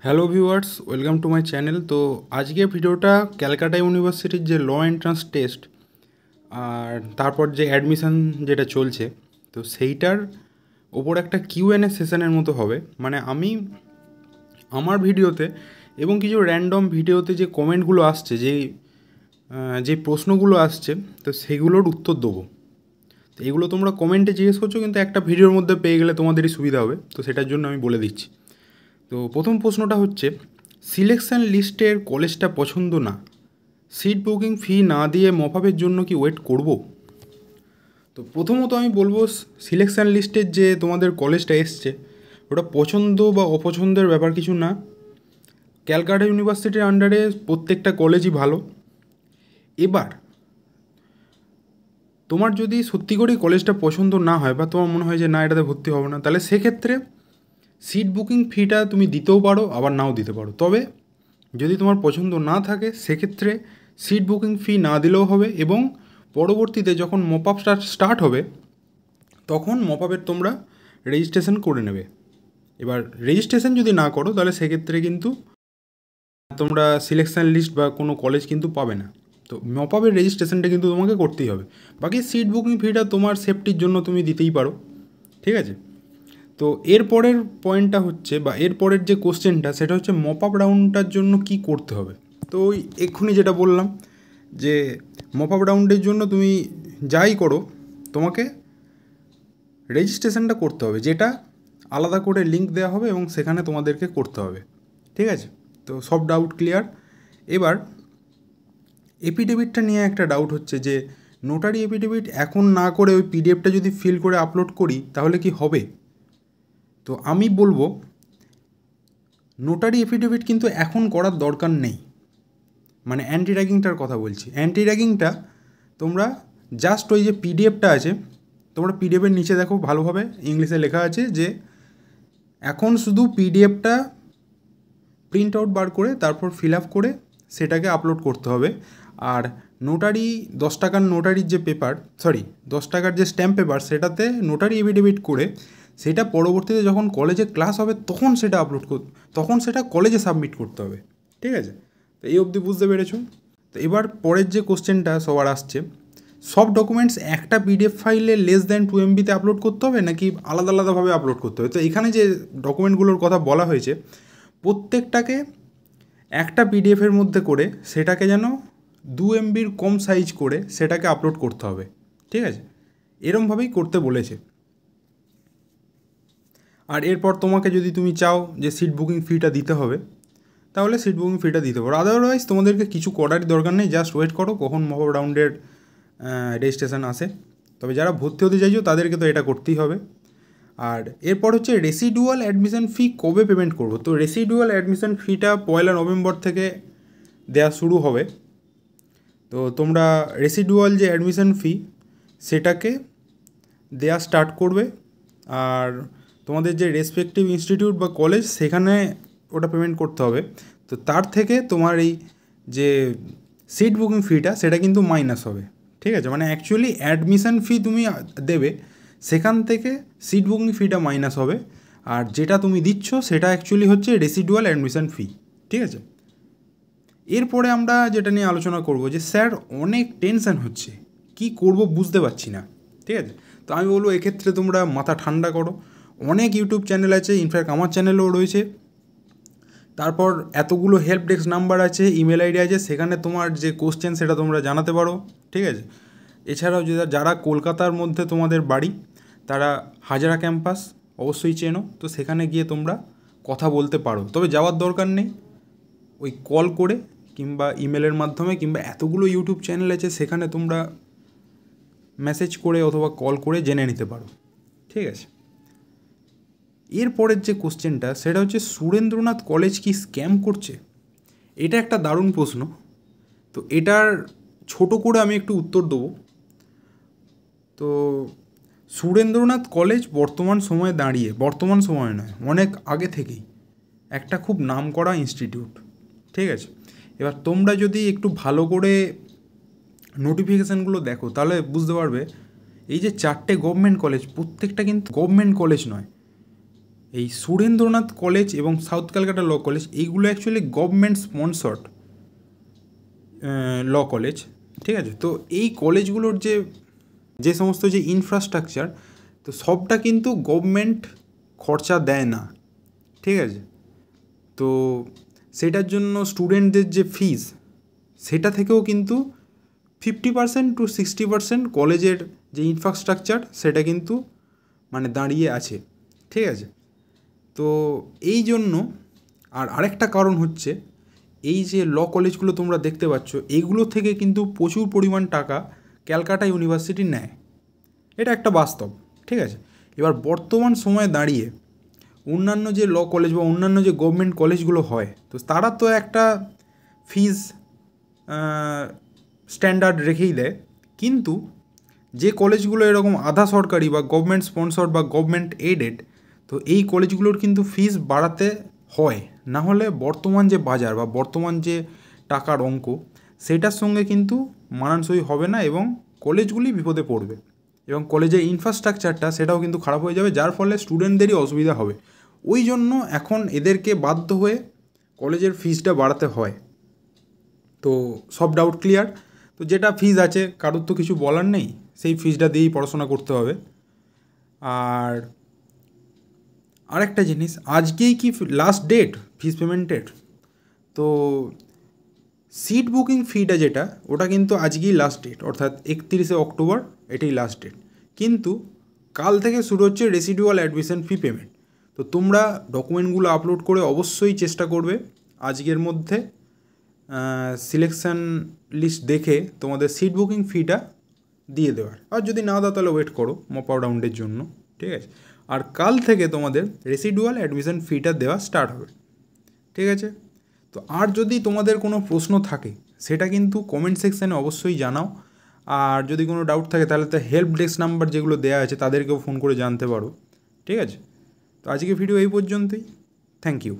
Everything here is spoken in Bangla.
Hello viewers, welcome to my channel. তো আজকের ভিডিওটা ক্যালকাটা ইউনিভার্সিটির যে ল এন্ট্রান্স টেস্ট আর তারপর যে অ্যাডমিশন যেটা চলছে, তো সেইটার ওপর একটা কিউএনএ সেশনের মতো হবে। মানে আমি আমার ভিডিওতে এবং কিছু র্যান্ডম ভিডিওতে যে কমেন্টগুলো আসছে, যে প্রশ্নগুলো আসছে, তো সেগুলোর উত্তর দেবো। তো এগুলো তোমরা কমেন্টে জিজ্ঞেস করছো, কিন্তু একটা ভিডিওর মধ্যে পেয়ে গেলে তোমাদেরই সুবিধা হবে, তো সেটার জন্য আমি বলে দিচ্ছি। তো প্রথম প্রশ্নটা হচ্ছে, সিলেকশন লিস্টের কলেজটা পছন্দ না, সিট বুকিং ফি না দিয়ে মপআপের জন্য কি ওয়েট করব? তো প্রথমত আমি বলবো, সিলেকশন লিস্টের যে তোমাদের কলেজটা এসছে, ওটা পছন্দ বা অপছন্দের ব্যাপার কিছু না। ক্যালকাটা ইউনিভার্সিটির আন্ডারে প্রত্যেকটা কলেজই ভালো। এবার তোমার যদি সত্যি করেই কলেজটা পছন্দ না হয় বা তোমার মনে হয় যে না, এটাতে ভর্তি হবে না, তাহলে সেক্ষেত্রে সিট বুকিং ফিটা তুমি দিতেও পারো, আবার নাও দিতে পারো। তবে যদি তোমার পছন্দ না থাকে, সেক্ষেত্রে সিট বুকিং ফি না দিলেও হবে, এবং পরবর্তীতে যখন মপআপ স্টার্ট হবে, তখন মপআপের তোমরা রেজিস্ট্রেশন করে নেবে। এবার রেজিস্ট্রেশন যদি না করো, তাহলে সেক্ষেত্রে কিন্তু তোমরা সিলেকশন লিস্ট বা কোনো কলেজ কিন্তু পাবে না। তো মপআপের রেজিস্ট্রেশনটা কিন্তু তোমাকে করতেই হবে। বাকি সিট বুকিং ফিটা তোমার সেফটির জন্য তুমি দিতেই পারো, ঠিক আছে। তো এরপরের পয়েন্টটা হচ্ছে, বা এরপরের যে কোশ্চেনটা, সেটা হচ্ছে মপআপ রাউন্ডটার জন্য কি করতে হবে। তো ওই এক্ষুনি যেটা বললাম, যে মপআপ রাউন্ডের জন্য তুমি যাই করো, তোমাকে রেজিস্ট্রেশনটা করতে হবে, যেটা আলাদা করে লিঙ্ক দেওয়া হবে এবং সেখানে তোমাদেরকে করতে হবে, ঠিক আছে। তো সব ডাউট ক্লিয়ার। এবার এপিডেভিটটা নিয়ে একটা ডাউট হচ্ছে, যে নোটারি এপিডেভিট এখন না করে ওই পিডিএফটা যদি ফিল করে আপলোড করি, তাহলে কি হবে? তো আমি বলবো, নোটারি এফিডেভিট কিন্তু এখন করার দরকার নেই। মানে অ্যান্টি র্যাগিংটার কথা বলছি। অ্যান্টি র্যাগিংটা তোমরা জাস্ট ওই যে পিডিএফটা আছে, তোমরা পিডিএফের নিচে দেখো ভালোভাবে ইংলিশে লেখা আছে যে এখন শুধু পিডিএফটা প্রিন্ট আউট বার করে তারপর ফিল আপ করে সেটাকে আপলোড করতে হবে। আর নোটারি 10 টাকার নোটারির যে পেপার, 10 টাকার যে স্ট্যাম্প পেপার, সেটাতে নোটারি এফিডেভিট করে সেটা পরবর্তীতে যখন কলেজে ক্লাস হবে তখন সেটা তখন সেটা কলেজে সাবমিট করতে হবে, ঠিক আছে। তো এই অবধি বুঝতে পেরেছো? তো এবার পরের যে কোশ্চেনটা সবার আসছে, সব ডকুমেন্টস একটা পিডিএফ ফাইলে লেস দ্যান 2 MB-তে আপলোড করতে হবে নাকি আলাদা আলাদাভাবে আপলোড করতে হবে? তো এখানে যে ডকুমেন্টগুলোর কথা বলা হয়েছে, প্রত্যেকটাকে একটা পিডিএফের মধ্যে করে সেটাকে যেন 2 MB-র কম সাইজ করে সেটাকে আপলোড করতে হবে, ঠিক আছে। এরমভাবেই করতে বলেছে। আর এরপর তোমাকে যদি তুমি চাও যে সিট বুকিং ফিটা দিতে হবে, তাহলে সিট বুকিং ফিটা দিতে পারো। আদারওয়াইজ তোমাদেরকে কিছু করারই দরকার নেই, জাস্ট ওয়েট করো কখন মপআপ রাউন্ডের রেজিস্ট্রেশন আসে। তবে যারা ভর্তি হতে চাইছো তাদেরকে তো এটা করতেই হবে। আর এরপর হচ্ছে রেসিডুয়াল অ্যাডমিশন ফি কবে পেমেন্ট করবো? তো রেসিডুয়াল অ্যাডমিশন ফিটা 1 নভেম্বর থেকে দেওয়া শুরু হবে। তো তোমরা রেসিডুয়াল যে অ্যাডমিশন ফি, সেটাকে দেওয়া স্টার্ট করবে। আর তোমাদের যে রেসপেক্টিভ ইনস্টিটিউট বা কলেজ, সেখানে ওটা পেমেন্ট করতে হবে। তো তার থেকে তোমার এই যে সিট বুকিং ফিটা, সেটা কিন্তু মাইনাস হবে, ঠিক আছে। মানে অ্যাকচুয়ালি অ্যাডমিশন ফি তুমি দেবে, সেখান থেকে সিট বুকিং ফিটা মাইনাস হবে। আর যেটা তুমি দিচ্ছ সেটা অ্যাকচুয়ালি হচ্ছে রেসিডুয়াল অ্যাডমিশন ফি, ঠিক আছে। এরপরে আমরা যেটা নিয়ে আলোচনা করব, যে স্যার অনেক টেনশন হচ্ছে, কি করব বুঝতে পারছি না, ঠিক আছে। তো আমি বলবো, এক্ষেত্রে তোমরা মাথা ঠান্ডা করো। অনেক ইউটিউব চ্যানেল আছে, ইনফ্যাক্ট আমার চ্যানেলও রয়েছে। তারপর এতগুলো হেল্প ডেস্ক নাম্বার আছে, ইমেল আইডি আছে, সেখানে তোমার যে কোশ্চেন সেটা তোমরা জানাতে পারো, ঠিক আছে। এছাড়াও যারা কলকাতার মধ্যে তোমাদের বাড়ি, তারা হাজারা ক্যাম্পাস অবশ্যই চেনো, তো সেখানে গিয়ে তোমরা কথা বলতে পারো। তবে যাওয়ার দরকার নেই, ওই কল করে কিংবা ইমেলের মাধ্যমে, কিংবা এতগুলো ইউটিউব চ্যানেল আছে, সেখানে তোমরা মেসেজ করে অথবা কল করে জেনে নিতে পারো, ঠিক আছে। এরপরের যে কোশ্চেনটা, সেটা হচ্ছে সুরেন্দ্রনাথ কলেজ কি স্ক্যাম করছে? এটা একটা দারুণ প্রশ্ন। তো এটার ছোট করে আমি একটু উত্তর দেবো। তো সুরেন্দ্রনাথ কলেজ বর্তমান সময়ে দাঁড়িয়ে, বর্তমান সময় নয়, অনেক আগে থেকেই একটা খুব নামকরা ইনস্টিটিউট, ঠিক আছে। এবার তোমরা যদি একটু ভালো করে নোটিফিকেশানগুলো দেখো, তাহলে বুঝতে পারবে এই যে 4টে গভর্নমেন্ট কলেজ, প্রত্যেকটা কিন্তু গভর্নমেন্ট কলেজ নয়, এই সুরেন্দ্রনাথ কলেজ এবং সাউথ ক্যালকাটা ল কলেজ এইগুলো actually government sponsored law college, ঠিক আছে। তো এই কলেজগুলোর যে সমস্ত যে ইনফ্রাস্ট্রাকচার, তো সবটা কিন্তু গভর্নমেন্ট খরচা দেয় না, ঠিক আছে। তো সেটার জন্য স্টুডেন্টদের যে ফিজ, সেটা থেকেও কিন্তু 50% to 60% কলেজের যে ইনফ্রাস্ট্রাকচার সেটা কিন্তু মানে দাঁড়িয়ে আছে, ঠিক আছে। তো এই জন্য আরেকটা কারণ হচ্ছে এই যে ল কলেজগুলো তোমরা দেখতে পাচ্ছ, এইগুলো থেকে কিন্তু প্রচুর পরিমাণ টাকা ক্যালকাটা ইউনিভার্সিটি নেয়, এটা একটা বাস্তব, ঠিক আছে। এবার বর্তমান সময়ে দাঁড়িয়ে অন্যান্য যে ল কলেজ বা অন্যান্য যে গভর্নমেন্ট কলেজগুলো হয়, তো তারা তো একটা ফিজ স্ট্যান্ডার্ড রেখেই দেয়, কিন্তু যে কলেজগুলো এরকম আধা সরকারি বা গভর্নমেন্ট স্পন্সর্ড বা গভর্নমেন্ট এডেড, তো এই কলেজগুলোর কিন্তু ফিস বাড়াতে হয়, না হলে বর্তমান যে বাজার বা বর্তমান যে টাকার অঙ্ক সেটার সঙ্গে কিন্তু মানানসই হবে না এবং কলেজগুলি বিপদে পড়বে এবং কলেজের ইনফ্রাস্ট্রাকচারটা সেটাও কিন্তু খারাপ হয়ে যাবে, যার ফলে স্টুডেন্টদেরই অসুবিধা হবে। ওই জন্য এখন এদেরকে বাধ্য হয়ে কলেজের ফিসটা বাড়াতে হয়। তো সব ডাউট ক্লিয়ার। তো যেটা ফিজ আছে কারোর তো কিছু বলার নেই, সেই ফিজটা দিয়েই পড়াশোনা করতে হবে। আর আরেকটা জিনিস, আজকেই কি লাস্ট ডেট ফিজ পেমেন্টের? তো সিট বুকিং ফিটা যেটা, ওটা কিন্তু আজকেই লাস্ট ডেট, অর্থাৎ 31শে অক্টোবর এটাই লাস্ট ডেট। কিন্তু কাল থেকে শুরু হচ্ছে রেসিডুয়াল অ্যাডমিশন ফি পেমেন্ট। তো তোমরা ডকুমেন্টগুলো আপলোড করে অবশ্যই চেষ্টা করবে আজকের মধ্যে সিলেকশান লিস্ট দেখে তোমাদের সিট বুকিং ফিটা দিয়ে দেওয়ার। আর যদি না দাও তাহলে ওয়েট করো মপ আপ রাউন্ডের জন্য, ঠিক আছে। আর কাল থেকে তোমাদের রেসিডুয়াল অ্যাডমিশন ফিটা দেওয়া স্টার্ট হবে, ঠিক আছে। তো আর যদি তোমাদের কোনো প্রশ্ন থাকে সেটা কিন্তু কমেন্ট সেকশানে অবশ্যই জানাও। আর যদি কোনো ডাউট থাকে তাহলে তো হেল্প ডেস্ক নাম্বার যেগুলো দেওয়া আছে তাদেরকেও ফোন করে জানতে পারো, ঠিক আছে। তো আজকে ভিডিও এই পর্যন্তই, থ্যাংক ইউ।